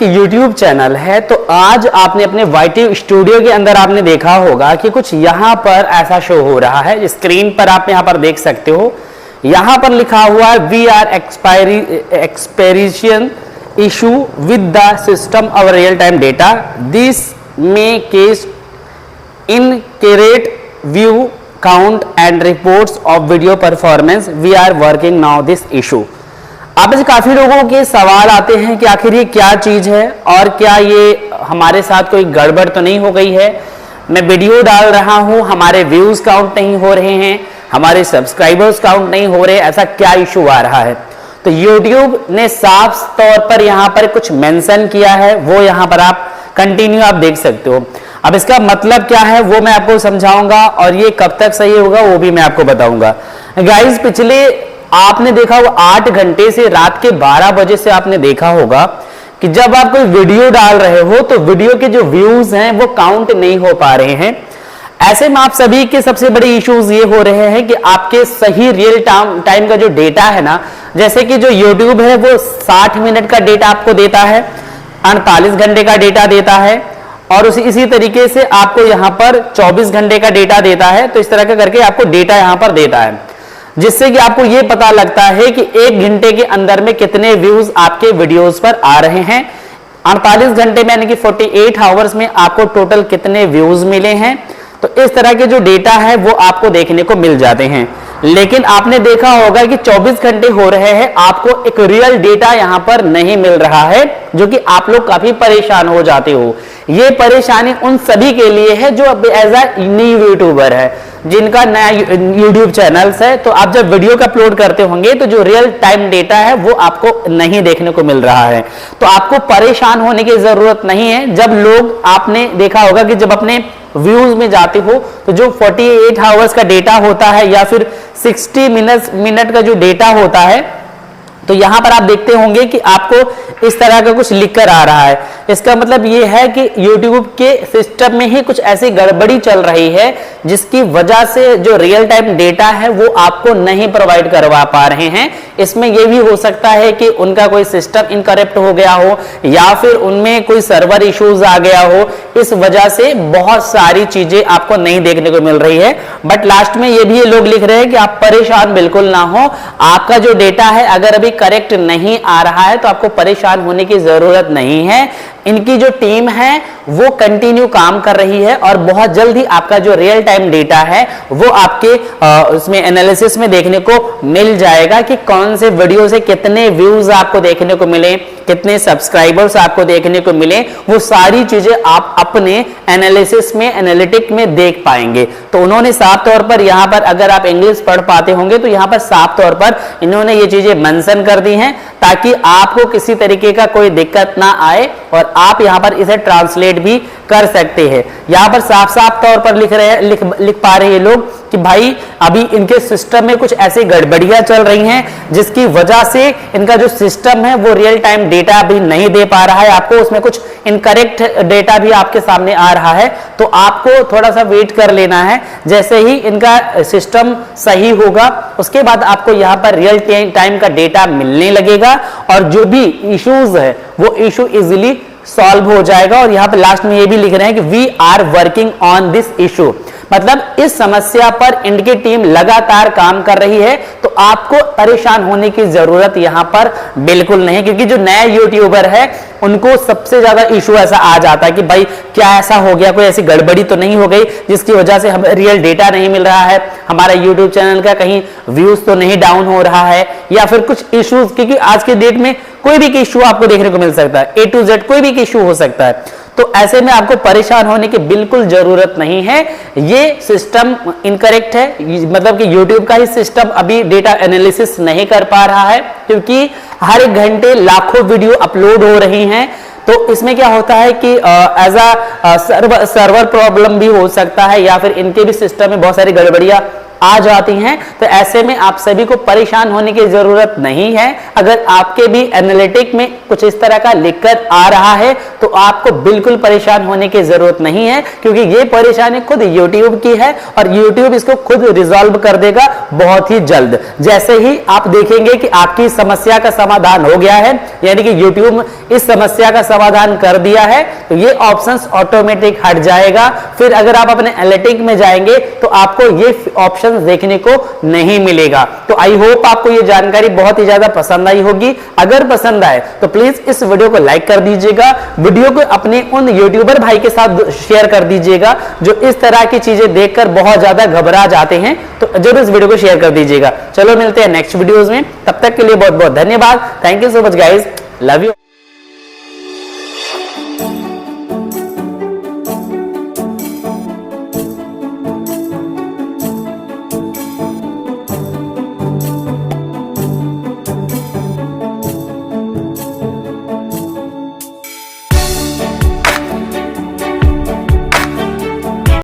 एक YouTube channel है, तो आज आपने अपने YT स्टूडियो के अंदर आपने देखा होगा कि कुछ यहाँ पर ऐसा शो हो रहा है। स्क्रीन पर आप यहाँ पर देख सकते हो, यहाँ पर लिखा हुआ है we are experiencing issue with the system of real time data this may case incorrect view count and reports of video performance we are working now this issue. अब से काफी लोगों के सवाल आते हैं कि आखिर ये क्या चीज है और क्या ये हमारे साथ कोई गड़बड़ तो नहीं हो गई है। मैं वीडियो डाल रहा हूं, हमारे व्यूज काउंट नहीं हो रहे हैं, हमारे सब्सक्राइबर्स काउंट नहीं हो रहे, ऐसा क्या इशू आ रहा है। तो YouTube ने साफ तौर पर यहाँ पर कुछ मेंशन किया है, वो यहाँ पर आप कंटिन्यू आप देख सकते हो। अब इसका मतलब क्या है वो मैं आपको समझाऊंगा और ये कब तक सही होगा वो भी मैं आपको बताऊंगा। गाइस, पिछले आपने देखा वो 8 घंटे से रात के 12 बजे से आपने देखा होगा कि जब आप कोई वीडियो डाल रहे हो तो वीडियो के जो व्यूज हैं वो काउंट नहीं हो पा रहे हैं। ऐसे में आप सभी के सबसे बड़े इश्यूज ये हो रहे हैं कि आपके सही रियल टाइम का जो डेटा है ना, जैसे कि जो YouTube है वो 60 मिनट का डेटा आपको देता है, 48 घंटे का डेटा देता है और इसी तरीके से आपको यहाँ पर 24 घंटे का डेटा देता है। तो इस तरह का करके आपको डेटा यहाँ पर देता है, जिससे कि आपको ये पता लगता है कि 1 घंटे के अंदर में कितने व्यूज आपके वीडियोस पर आ रहे हैं, 48 घंटे में यानी कि 48 आवर्स में आपको टोटल कितने व्यूज मिले हैं। तो इस तरह के जो डेटा है वो आपको देखने को मिल जाते हैं। लेकिन आपने देखा होगा कि 24 घंटे हो रहे हैं, आपको एक रियल डेटा यहाँ पर नहीं मिल रहा है, जो कि आप लोग काफी परेशान हो जाते हो। ये परेशानी उन सभी के लिए है जो एज अ न्यू यूट्यूबर है, जिनका नया यूट्यूब चैनल्स है। तो आप जब वीडियो का अपलोड करते होंगे तो जो रियल टाइम डेटा है वो आपको नहीं देखने को मिल रहा है। तो आपको परेशान होने की जरूरत नहीं है। जब लोग, आपने देखा होगा कि जब अपने व्यूज में जाते हो तो जो 48 आवर्स का डेटा होता है या फिर 60 मिनट का जो डेटा होता है, तो यहां पर आप देखते होंगे कि आपको इस तरह का कुछ लिख कर आ रहा है। इसका मतलब ये है कि YouTube के सिस्टम में ही कुछ ऐसी गड़बड़ी चल रही है जिसकी वजह से जो रियल टाइम डेटा है वो आपको नहीं प्रोवाइड करवा पा रहे हैं। इसमें यह भी हो सकता है कि उनका कोई सिस्टम इनकरेक्ट हो गया हो या फिर उनमें कोई सर्वर इश्यूज आ गया हो, इस वजह से बहुत सारी चीजें आपको नहीं देखने को मिल रही है। बट लास्ट में ये भी ये लोग लिख रहे हैं कि आप परेशान बिल्कुल ना हो, आपका जो डेटा है अगर अभी करेक्ट नहीं आ रहा है तो आपको परेशान होने की जरूरत नहीं है। इनकी जो टीम है वो कंटिन्यू काम कर रही है और बहुत जल्द ही आपका जो रियल टाइम डेटा है वो आपके उसमें एनालिसिस में देखने को मिल जाएगा कि कौन से वीडियो से कितने व्यूज आपको देखने को मिले, कितने सब्सक्राइबर्स आपको देखने को मिले। वो सारी चीजें आप अपने एनालिसिस में, एनालिटिक में देख पाएंगे। तो उन्होंने साफ तौर पर यहाँ पर, अगर आप इंग्लिश पढ़ पाते होंगे तो यहाँ पर साफ तौर पर इन्होंने ये चीजें मेंशन कर दी हैं ताकि आपको किसी तरीके का कोई दिक्कत ना आए और आप यहाँ पर इसे ट्रांसलेट भी कर सकते हैं। यहाँ पर साफ साफ तौर पर लिख पा रहे हैं लोग कि भाई अभी इनके सिस्टम में कुछ ऐसी गड़बड़ियां चल रही हैं जिसकी वजह से इनका जो सिस्टम है वो रियल टाइम डेटा अभी नहीं दे पा रहा है, आपको उसमें कुछ इनकरेक्ट डेटा भी आपके सामने आ रहा है। तो आपको थोड़ा सा वेट कर लेना है, जैसे ही इनका सिस्टम सही होगा उसके बाद आपको यहाँ पर रियल टाइम का डेटा मिलने लगेगा और जो भी इश्यूज है वो इशू इजिली सॉल्व हो जाएगा। और यहाँ पे लास्ट में ये भी लिख रहे हैं कि we are working on this issue, मतलब इस समस्या पर इनकी टीम लगातार काम कर रही है। तो आपको परेशान होने की जरूरत यहाँ पर बिल्कुल नहीं, क्योंकि जो नया यूट्यूबर है उनको सबसे ज्यादा इशू ऐसा आ जाता है कि भाई क्या ऐसा हो गया, कोई ऐसी गड़बड़ी तो नहीं हो गई जिसकी वजह से हमें रियल डेटा नहीं मिल रहा है, हमारा यूट्यूब चैनल का कहीं व्यूज तो नहीं डाउन हो रहा है या फिर कुछ इश्यूज। क्योंकि आज के डेट में कोई भी इशू आपको देखने को मिल सकता है, A to Z कोई भी इशू हो सकता है। तो ऐसे में आपको परेशान होने की बिल्कुल जरूरत नहीं है। ये सिस्टम इनकरेक्ट है, मतलब कि YouTube का ही सिस्टम अभी डेटा एनालिसिस नहीं कर पा रहा है, क्योंकि हर एक घंटे लाखों वीडियो अपलोड हो रही हैं। तो इसमें क्या होता है कि एज अ सर्वर प्रॉब्लम भी हो सकता है या फिर इनके भी सिस्टम में बहुत सारी गड़बड़ियां आ जाती हैं। तो ऐसे में आप सभी को परेशान होने की जरूरत नहीं है। अगर आपके भी एनालिटिक में कुछ इस तरह का लिखकर आ रहा है तो आपको बिल्कुल परेशान होने की जरूरत नहीं है, क्योंकि ये परेशानी खुद YouTube की है और YouTube इसको खुद रिजॉल्व कर देगा बहुत ही जल्द। जैसे ही आप देखेंगे कि आपकी समस्या का समाधान हो गया है, यानी कि YouTube इस समस्या का समाधान कर दिया है, तो ये ऑप्शंस ऑटोमेटिक हट जाएगा। फिर अगर आप अपने एनालिटिक में जाएंगे तो आपको ये ऑप्शंस देखने को नहीं मिलेगा। तो आई होप आपको ये जानकारी बहुत ही ज्यादा पसंद आई होगी। अगर पसंद आए तो प्लीज इस वीडियो को लाइक कर दीजिएगा, वीडियो को अपने उन यूट्यूबर भाई के साथ शेयर कर दीजिएगा जो इस तरह की चीजें देखकर बहुत ज्यादा घबरा जाते हैं। तो जरूर इस वीडियो को शेयर कर दीजिएगा। चलो मिलते हैं नेक्स्ट वीडियोस में, तब तक के लिए बहुत बहुत धन्यवाद। Thank you so much guys, love you.